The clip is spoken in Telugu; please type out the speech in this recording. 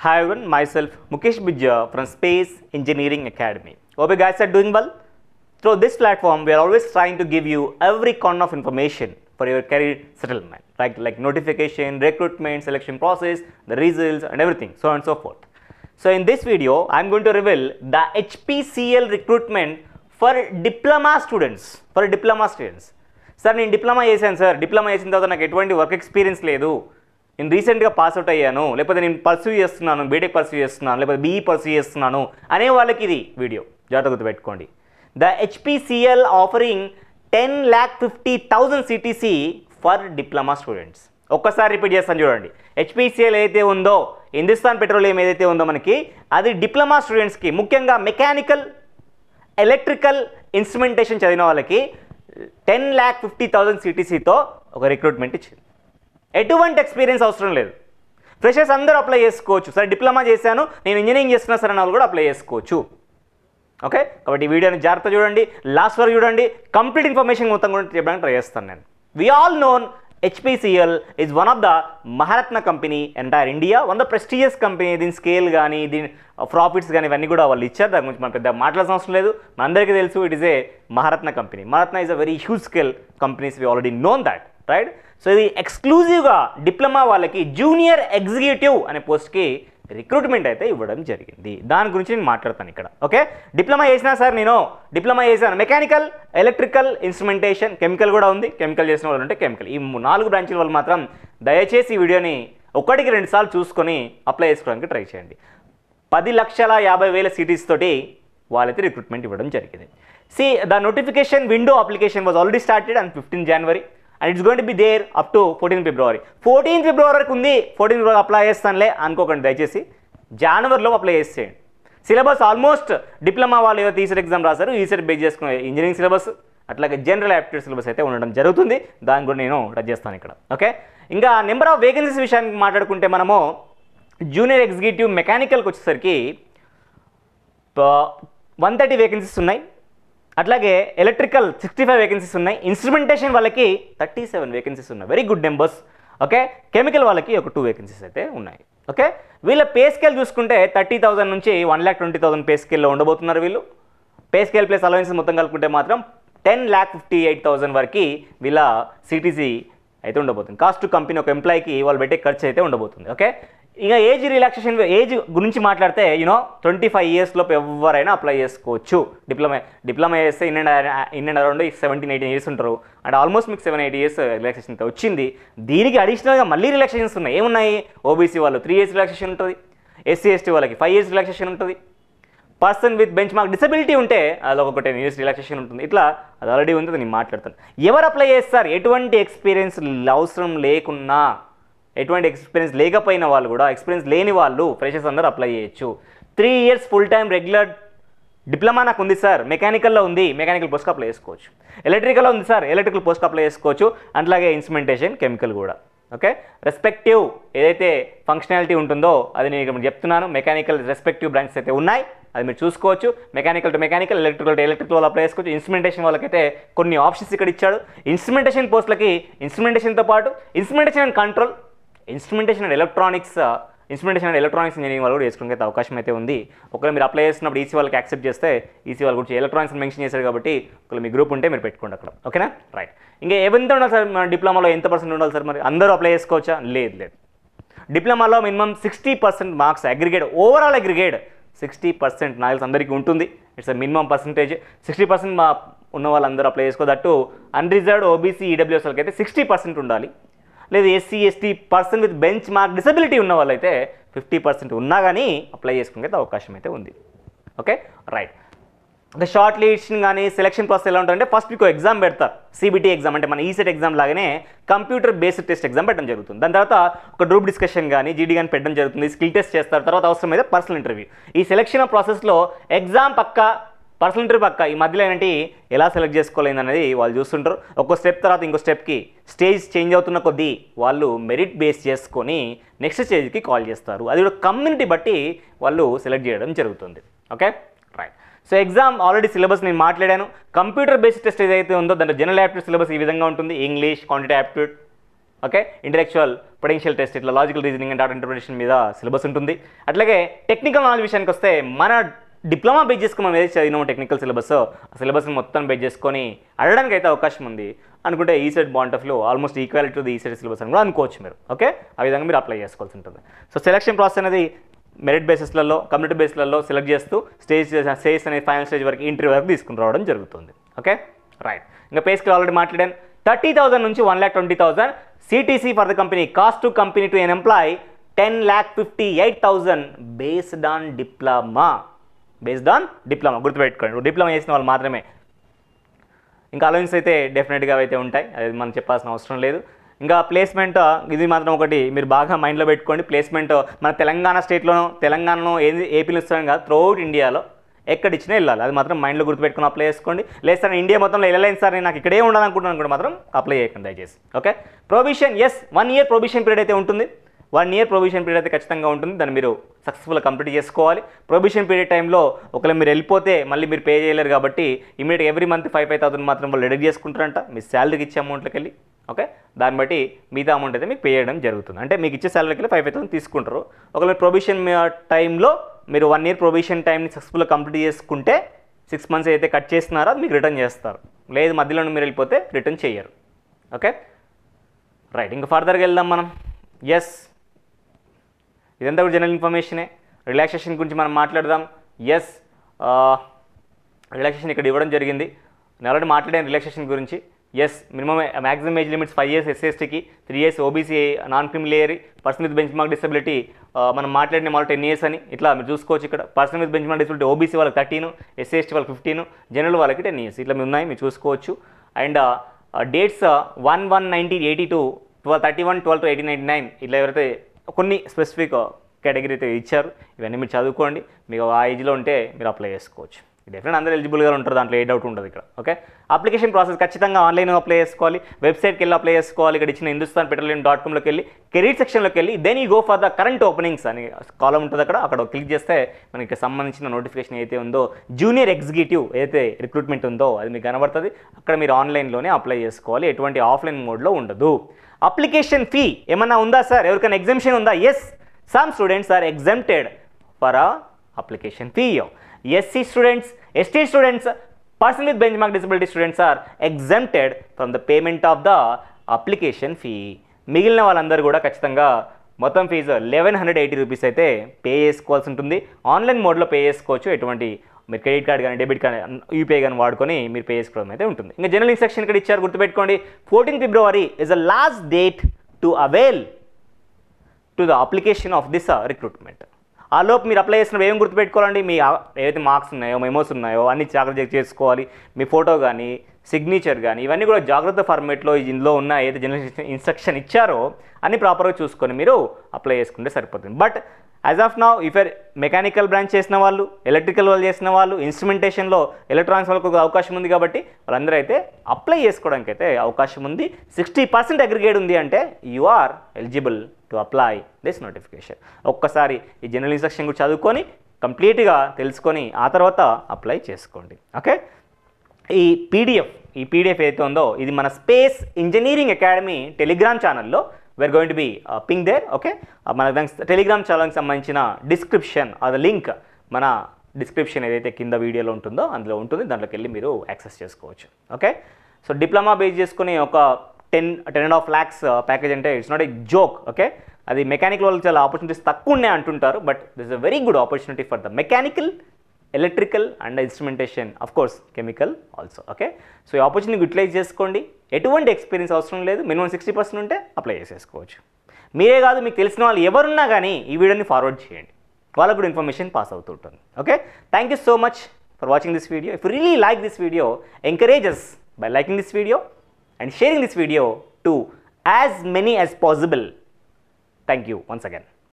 Hi everyone, myself Mukesh Bijja from Space Engineering Academy. Hope you guys are doing well. Through this platform, we are always trying to give you every kind of information for your career settlement, like notification, recruitment, selection process, the results and everything, so on and so forth. So in this video, I am going to reveal the HPCL recruitment for diploma students. Sir నేను డిప్లొమా చేశాను సార్, డిప్లొమా చేసిన తర్వాత నాకు ఎటువంటి వర్క్ ఎక్స్పీరియన్స్ లేదు, నేను రీసెంట్గా పాస్ అవుట్ అయ్యాను, లేకపోతే నేను పర్సూ చేస్తున్నాను, బీటెక్ పర్సూ చేస్తున్నాను, లేకపోతే బీఈ పర్సూ చేస్తున్నాను అనే వాళ్ళకి ఇది వీడియో జాగ్రత్తగా గుర్తుపెట్టుకోండి. The HPCL offering 10,50,000 CTC for diploma students. ఒక్కసారి రిపీట్ చేస్తాను చూడండి. హెచ్పిసిఎల్ ఏదైతే ఉందో, హిందుస్థాన్ పెట్రోలియం ఏదైతే ఉందో మనకి, అది డిప్లొమా స్టూడెంట్స్కి, ముఖ్యంగా మెకానికల్, ఎలక్ట్రికల్, ఇన్స్ట్రుమెంటేషన్ చదివిన వాళ్ళకి 10,50,000 సిటీసీతో ఒక రిక్రూట్మెంట్ ఇచ్చింది. ఎటువంటి ఎక్స్పీరియన్స్ అవసరం లేదు, ఫ్రెషర్స్ అందరూ అప్లై చేసుకోవచ్చు. సార్ డిప్లొమా చేశాను, నేను ఇంజనీరింగ్ చేస్తున్నా సార్ అన్న వాళ్ళు కూడా అప్లై చేసుకోవచ్చు. ఓకే, కాబట్టి ఈ వీడియోని జాగ్రత్త చూడండి, లాస్ట్ వరకు చూడండి, కంప్లీట్ ఇన్ఫర్మేషన్ మొత్తం కూడా చెప్పడానికి ట్రై చేస్తాను నేను. We all known HPCL is one of the Maharatna company entire India, one of the prestigious company. దీని స్కేల్ కానీ దీని ప్రాఫిట్స్ కానీ ఇవన్నీ కూడా వాళ్ళు ఇచ్చారు, దాని గురించి మనం పెద్ద మాట్లాడాల్సిన అవసరం లేదు, మనందరికీ తెలుసు. It is a Maharatna company. Maharatna is a very huge scale companies, we already known that, right? So ఇది ఎక్స్క్లూజివ్గా డిప్లొమా వాళ్ళకి జూనియర్ ఎగ్జిక్యూటివ్ అనే పోస్ట్కి రిక్రూట్మెంట్ అయితే ఇవ్వడం జరిగింది. దాని గురించి నేను మాట్లాడతాను ఇక్కడ. ఓకే, డిప్లొమా చేసినా సార్, నేను డిప్లొమా చేశాను మెకానికల్, ఎలక్ట్రికల్, ఇన్స్ట్రుమెంటేషన్, కెమికల్ కూడా ఉంది. కెమికల్ చేసిన వాళ్ళు ఉంటే కెమికల్, ఈ 4 బ్రాంచ్ల వాళ్ళు మాత్రం దయచేసి ఈ వీడియోని 1కి 2 సార్లు చూసుకొని అప్లై చేసుకోవడానికి ట్రై చేయండి. 10,50,000 సిటీస్ తోటి వాళ్ళైతే రిక్రూట్మెంట్ ఇవ్వడం జరిగింది. See the notification window application was already started on 15 January and it's going to be there up to 14 February. 14 February వరకు ఉంది. 14 February అప్లై చేస్తానులే అనుకోకండి దయచేసి, జనవరిలో అప్లై చేసేయండి. సిలబస్ ఆల్మోస్ట్ డిప్లొమా వాళ్ళు ఏవైతే ఈసెట్ ఎగ్జామ్ రాశారు, ఈసెట్ బేస్ చేసుకునే ఇంజనీరింగ్ సిలబస్, అట్లాగే జనరల్ యాప్టిట్యూడ్ సిలబస్ అయితే ఉండడం జరుగుతుంది. దాన్ని కూడా నేను టచ్ చేస్తాను ఇక్కడ. ఓకే, ఇంకా నెంబర్ ఆఫ్ వేకెన్సీస్ విషయానికి మాట్లాడుకుంటే మనము జూనియర్ ఎగ్జిక్యూటివ్ మెకానికల్కి వచ్చేసరికి 130 వేకెన్సీస్ ఉన్నాయి. అట్లాగే ఎలక్ట్రికల్ 65 వేకెన్సీస్ ఉన్నాయి. ఇన్స్ట్రుమెంటేషన్ వాళ్ళకి 37 వేకెన్సీస్ ఉన్నాయి. Very good numbers. Okay, chemical వాళ్ళకి ఒక 2 వేకెన్సీస్ అయితే ఉన్నాయి. ఓకే, వీళ్ళ పే స్కేల్ చూసుకుంటే 30,000 నుంచి 1,20,000 పే స్కేల్లో ఉండబోతున్నారు వీళ్ళు. పే స్కేల్ ప్లస్ అలవెన్సెస్ మొత్తం కలుపుకుంటే మాత్రం 10,58,000 వరకు వీళ్ళ సిటీసీ అయితే ఉండబోతుంది. కాస్ట్ టు కంపెనీ ఒక ఎంప్లాయీకి వాళ్ళు పెట్టే ఖర్చు అయితే ఉండబోతుంది. ఓకే, ఇక ఏజ్ రిలాక్సేషన్, ఏజ్ గురించి మాట్లాడితే 25 years లోపు ఎవరైనా అప్లై చేసుకోవచ్చు. డిప్లొమా చేస్తే ఇన్ అండ్ అరౌండ్ 17-18 years ఉంటారు. అండ్ ఆల్మోస్ట్ మీకు 7-8 years రిలాక్సేషన్ అయితే వచ్చింది. దీనికి అడిషనల్గా మళ్ళీ రిలాక్సేషన్స్ ఉన్నాయి. ఏమున్నాయి? ఓబీసీ వాళ్ళు 3 years రిలాక్సేషన్ ఉంటుంది, SC ST వాళ్ళకి 5 years రిలాక్సేషన్ ఉంటుంది, person with benchmark disability ఉంటే అది ఒక 10 years రిలాక్సేషన్ ఉంటుంది. ఇట్లా అది ఆల్రెడీ ఉంది, నేను మాట్లాడతాను. ఎవరు అప్లై చేస్తారు? ఎటువంటి ఎక్స్పీరియన్స్ అవసరం లేకున్నా, ఎటువంటి ఎక్స్పీరియన్స్ లేకపోయిన వాళ్ళు కూడా, ఎక్స్పీరియన్స్ లేని వాళ్ళు, ఫ్రెషర్స్ అందరూ అప్లై చేయొచ్చు. 3 years full time regular diploma నాకు ఉంది సార్, మెకానికల్లో ఉంది, మెకానికల్ పోస్ట్కి అప్లై చేసుకోవచ్చు. ఎలక్ట్రికల్లో ఉంది సార్, ఎలక్ట్రికల్ పోస్ట్కి అప్లై చేసుకోవచ్చు. అట్లాగే ఇన్స్ట్రుమెంటేషన్, కెమికల్ కూడా. ఓకే, రెస్పెక్టివ్ ఏదైతే ఫంక్షనాలిటీ ఉంటుందో అది నేను ఇక్కడ చెప్తున్నాను. మెకానికల్ రెస్పెక్టివ్ బ్రాంచెస్ అయితే ఉన్నాయి, అది మీరు చూసుకోవచ్చు. Mechanical to mechanical, electrical to electrical వాళ్ళు అప్లై చేసుకోవచ్చు. ఇన్స్ట్రుమెంటేషన్ వాళ్ళకైతే కొన్ని ఆప్షన్స్ ఇక్కడ ఇచ్చాడు. ఇన్స్ట్రుమెంటేషన్ పోస్టులకి ఇన్స్ట్రుమెంటేషన్తో పాటు instrumentation and control, instrumentation and electronics engineering వాళ్ళు కూడా వేసుకోవడానికి అవకాశం అయితే ఉంది. ఒకవేళ మీరు అప్లై చేస్తున్నప్పుడు ఈసీ వాళ్ళకి యాక్సెప్ట్ చేస్తే, ఈసీ వాళ్ళు కూడా ఎలక్ట్రానిక్స్ మెన్షన్ చేశారు కాబట్టి ఒకవేళ మీ గ్రూప్ ఉంటే మీరు పెట్టుకోండి అక్కడ. ఓకేనా, రైట్. ఇంకా ఎంత ఉండాలి సార్ మన డిప్లొమాలో, ఎంత పర్సెంట్ ఉండాలి సార్? మరి అందరూ అప్లై చేసుకోవచ్చా? లేదు. డిప్లొమాలో minimum 60% marks aggregate, overall aggregate 60% నాకు అందరికీ ఉంటుంది. It's a minimum percentage. 60% ఉన్న వాళ్ళందరూ అప్లై చేసుకోదట్టు. అన్రిజర్వ్డ్, ఓబీసీ, ఈడబ్ల్యూఎస్ వాళ్ళకి అయితే 60% ఉండాలి. లేదు SC ST person with benchmark disability ఉన్న వాళ్ళైతే 50% ఉన్నా కానీ అప్లై చేసుకునే అవకాశం అయితే ఉంది. Okay, right. ఒక షార్ట్ లిస్టింగ్ కానీ సెలక్షన్ ప్రాసెస్ ఎలా ఉంటుందంటే, ఫస్ట్ మీకు ఎగ్జామ్ పెడతారు, CBT ఎగ్జామ్, అంటే మన ఈసెట్ ఎగ్జామ్ లాగానే కంప్యూటర్ బేస్డ్ టెస్ట్ ఎగ్జామ్ పెట్టడం జరుగుతుంది. దాని తర్వాత ఒక గ్రూప్ డిస్కషన్ కానీ GD కానీ పెట్టడం జరుగుతుంది. స్కిల్ టెస్ట్ చేస్తారు, తర్వాత అవసరమైతే పర్సనల్ ఇంటర్వ్యూ. ఈ సెలక్షన్ ప్రాసెస్లో ఎగ్జామ్ పక్క, పర్సనల్ ఇంటర్వ్యూ పక్క, ఈ మధ్యలో ఏంటంటే ఎలా సెలెక్ట్ చేసుకోలేదు అనేది వాళ్ళు చూస్తుంటారు. ఒక్కో స్టెప్ తర్వాత ఇంకో స్టెప్కి స్టేజ్ చేంజ్ అవుతున్న కొద్దీ వాళ్ళు మెరిట్ బేస్ చేసుకొని నెక్స్ట్ స్టేజ్కి కాల్ చేస్తారు. అది కూడా కమ్యూనిటీ బట్టి వాళ్ళు సెలెక్ట్ చేయడం జరుగుతుంది. Okay, right. So exam already syllabus నేను మాట్లాడాను. కంప్యూటర్ బేస్డ్ టెస్ట్ ఏదైతే ఉందో దాంట్లో జనరల్ యాప్టిట్యూడ్ సిలబస్ ఈ విధంగా ఉంటుంది. English, quantity aptitude, okay, intellectual potential test, ఇట్లా logical reasoning and data interpretation మీద సిలబస్ ఉంటుంది. అట్లాగే టెక్నికల్ నాలెడ్జ్ విషయానికి వస్తే మన డిప్లొమా బేస్ చేసుకుని మనం ఏదైతే చదివినామో టెక్నికల్ సిలబస్, ఆ సిలబస్ని మొత్తం బేస్ చేసుకొని అడగడానికి అయితే అవకాశం ఉంది. అనుకుంటే ఈసెట్ బాంటఫ్లో almost equality to the ECET syllabus అని కూడా అనుకోవచ్చు మీరు. ఓకే, ఆ విధంగా మీరు అప్లై చేసుకోవాల్సి ఉంటుంది. సో సెలక్షన్ ప్రాసెస్ అనేది మెరిట్ బేసిస్లలో, కమ్యూనిటీ బేస్లలో సెలెక్ట్ చేస్తూ స్టేజ్ అనేది ఫైనల్ స్టేజ్ వరకు ఇంటర్వ్యూ వరకు తీసుకుని రావడం జరుగుతుంది. Okay, right. ఇంకా పే స్కేల్ ఆల్రెడీ మాట్లాడాను. 30,000 నుంచి 1,20,000. CTC for the company, cost to company to an employee 10,58,000 based on diploma. గుర్తుపెట్టుకోండి, డిప్లొమా చేసిన వాళ్ళు మాత్రమే. ఇంకా అలవెన్స్ అయితే డెఫినెట్గా అయితే ఉంటాయి, అది మనం చెప్పాల్సిన అవసరం లేదు. ఇంకా ప్లేస్మెంట్ ఇది మాత్రం ఒకటి మీరు బాగా మైండ్లో పెట్టుకోండి. ప్లేస్మెంట్ మన తెలంగాణలో ఏపీలో ఇస్తాం కాదు, త్రూఅవుట్ ఇండియాలో ఎక్కడ ఇచ్చినా వెళ్ళాలి. అది మాత్రం మైండ్లో గుర్తుపెట్టుకుని అప్లై చేసుకోండి. లేదు సార్ ఇండియా మొత్తంలో వెళ్ళలేను సార్, నేను నాకు ఇక్కడే ఉండాలనుకుంటున్నాను కూడా మాత్రం అప్లై చేయకండి దయచేసి. Okay, provision, yes 1 year provision period అయితే ఉంటుంది. 1 year ప్రొవిషన్ పీరియడ్ అయితే ఖచ్చితంగా ఉంటుంది. దాన్ని మీరు సక్సెస్ఫుల్గా కంప్లీట్ చేసుకోవాలి. ప్రొవిషన్ పీరియడ్ టైంలో ఒకవేళ మీరు వెళ్ళిపోతే మళ్ళీ మీరు పే చేయలేరు కాబట్టి ఇమీడియట్గా ఎవ్రీ మంత్ 5,000 మాత్రం వాళ్ళు డిడక్ట్ చేసుకుంటారంట మీ శాలరీకి ఇచ్చే అమౌంట్లోకి వెళ్ళి. ఓకే, దాన్ని బట్టి మిగతా అమౌంట్ అయితే మీకు పే చేయడం జరుగుతుంది. అంటే మీకు ఇచ్చే శాలరీకి వెళ్ళి 5,000 తీసుకుంటారు. ఒకవేళ ప్రొవిషన్ టైంలో మీరు 1 year ప్రొవిషన్ టైంని సక్సెస్ఫుల్గా కంప్లీట్ చేసుకుంటే 6 months అయితే కట్ చేస్తున్నారో అది మీకు రిటర్న్ చేస్తారు. లేదు మధ్యలో మీరు వెళ్ళిపోతే రిటర్న్ చేయరు. Okay, right. ఇంకా ఫర్దర్గా వెళ్దాం మనం. ఎస్, ఇదంతా కూడా జనరల్ ఇన్ఫర్మేషనే. రిలాక్సేషన్ గురించి మనం మాట్లాడదాం. ఎస్, రిలాక్సేషన్ ఇక్కడ ఇవ్వడం జరిగింది. నేను ఆల్రెడీ మాట్లాడాను రిలాక్సేషన్ గురించి. Yes, minimum maximum age limits 5 years SC/STకి, 3 years OBC non criminal area, person with benchmark disability మనం మాట్లాడిన వాళ్ళు 10 years అని ఇట్లా మీరు చూసుకోవచ్చు. ఇక్కడ person with benchmark disability OBC వాళ్ళకి 13, SC/ST వాళ్ళకి 15, జనరల్ వాళ్ళకి 10 years ఇట్లా ఉన్నాయి, మీరు చూసుకోవచ్చు. అండ్ డేట్స్ 1/1/1982, 12/31, 12/1899 ఇట్లా ఎవరైతే కొన్ని స్పెసిఫిక్ కేటగిరీ అయితే ఇచ్చారు. ఇవన్నీ మీరు చదువుకోండి. మీకు ఆ ఏజ్లో ఉంటే మీరు అప్లై చేసుకోవచ్చు. డెఫినెట్ అందరూ ఎలిజిబుల్గా ఉంటారు, దాంట్లో ఏ డౌట్ ఉండదు ఇక్కడ. ఓకే, అప్లికేషన్ ప్రాసెస్ ఖచ్చితంగా ఆన్లైన్ అప్లై చేసుకోవాలి. వెబ్సైట్కి వెళ్ళి అప్లై చేసుకోవాలి. ఇక్కడ ఇచ్చిన hindustanpetroleum.comలోకి వెళ్ళి కెరీర్ సెక్షన్లోకి వెళ్ళి then you go for the current openings అని కాలం ఉంటుంది. అక్కడ క్లిక్ చేస్తే మనకి సంబంధించిన నోటిఫికేషన్ అయితే ఉందో, జూనియర్ ఎగ్జిక్యూటివ్ ఏదైతే రిక్రూట్మెంట్ ఉందో అది మీకు కనబడుతుంది. అక్కడ మీరు ఆన్లైన్లోనే అప్లై చేసుకోవాలి, ఎటువంటి ఆఫ్లైన్ మోడ్లో ఉండదు. అప్లికేషన్ ఫీ ఏమన్నా ఉందా సార్, ఎవరికైనా ఎగ్జామ్షన్ ఉందా? Yes, some students are exempted for application fee. SC students, ST students, person with benchmark disability students are exempted from the payment of the application fee. మిగిలిన వాళ్ళందరూ కూడా ఖచ్చితంగా మొత్తం ఫీజు 1,180 రూపీస్ అయితే పే చేసుకోవాల్సి ఉంటుంది. ఆన్లైన్ మోడ్లో పే చేసుకోవచ్చు. ఎటువంటి మీరు క్రెడిట్ కార్డ్ కానీ డెబిట్ కార్డ్ యూపీఐ కానీ వాడుకొని మీరు పే చేసుకోవడం అయితే ఉంటుంది. ఇంకా జనరల్ ఇన్స్ట్రక్షన్ ఇక్కడ ఇచ్చారు, గుర్తుపెట్టుకోండి. 14 February is the last date to avail to the application of this recruitment. ఆ లోపు మీరు అప్లై చేసినప్పుడు ఏం గుర్తుపెట్టుకోవాలండి, మీ ఏదైతే మార్క్స్ ఉన్నాయో, మెమోస్ ఉన్నాయో అన్ని జాగ్రత్త చెక్ చేసుకోవాలి. మీ ఫోటో కానీ సిగ్నేచర్ కానీ ఇవన్నీ కూడా జాగ్రత్త ఫార్మేట్లో ఇందులో ఉన్న ఏదైతే జనరల్ ఇన్స్ట్రక్షన్ ఇచ్చారో అన్ని ప్రాపర్గా చూసుకొని మీరు అప్లై చేసుకుంటే సరిపోతుంది. But as of now if mechanical branch చేసిన వాళ్ళు, ఎలక్ట్రికల్ వాళ్ళు చేసిన వాళ్ళు, ఇన్స్ట్రుమెంటేషన్లో ఎలక్ట్రానిక్స్ వాళ్ళకు అవకాశం ఉంది కాబట్టి వాళ్ళందరూ అయితే అప్లై చేసుకోవడానికి అయితే అవకాశం ఉంది. 60% అగ్రిగేట్ ఉంది అంటే you are eligible to apply this notification. ఒక్కసారి ఈ జనరల్ ఇన్స్ట్రక్షన్ కూడా చదువుకొని కంప్లీట్గా తెలుసుకొని ఆ తర్వాత అప్లై చేసుకోండి. ఓకే, ఈ పీడిఎఫ్ ఏదైతే ఉందో ఇది మన స్పేస్ ఇంజనీరింగ్ అకాడమీ టెలిగ్రామ్ ఛానల్లో we're going to be ping there. Okay, మన టెలిగ్రామ్ ఛానల్కి సంబంధించిన డిస్క్రిప్షన్ అది లింక్ మన డిస్క్రిప్షన్ ఏదైతే కింద వీడియోలో ఉంటుందో అందులో ఉంటుంది, దాంట్లోకి వెళ్ళి మీరు యాక్సెస్ చేసుకోవచ్చు. ఓకే, సో డిప్లొమా బేస్ చేసుకుని ఒక 10.5 lakhs ప్యాకేజ్ అంటే it's not a joke. Okay, అది మెకానికల్ వాళ్ళకి చాలా ఆపర్చునిటీస్ తక్కువ ఉన్నాయి అంటుంటారు, but this is a very good opportunity for the mechanical, electrical and instrumentation, of course chemical also. Okay, so ఈ ఆపర్చునిటీ యూటిలైజ్ చేసుకోండి. ఎటువంటి ఎక్స్పీరియన్స్ అవసరం లేదు, మినిమం 60% ఉంటే అప్లై చేసేసుకోవచ్చు. మీరే కాదు, మీకు తెలిసిన వాళ్ళు ఎవరున్నా కానీ ఈ వీడియోని ఫార్వర్డ్ చేయండి, వాళ్ళకు కూడా ఇన్ఫర్మేషన్ పాస్ అవుతుంటుంది. Okay, thank you so much for watching this video. If you really like this video, encourage us by liking this video and sharing this video to as many as possible. Thank you once again.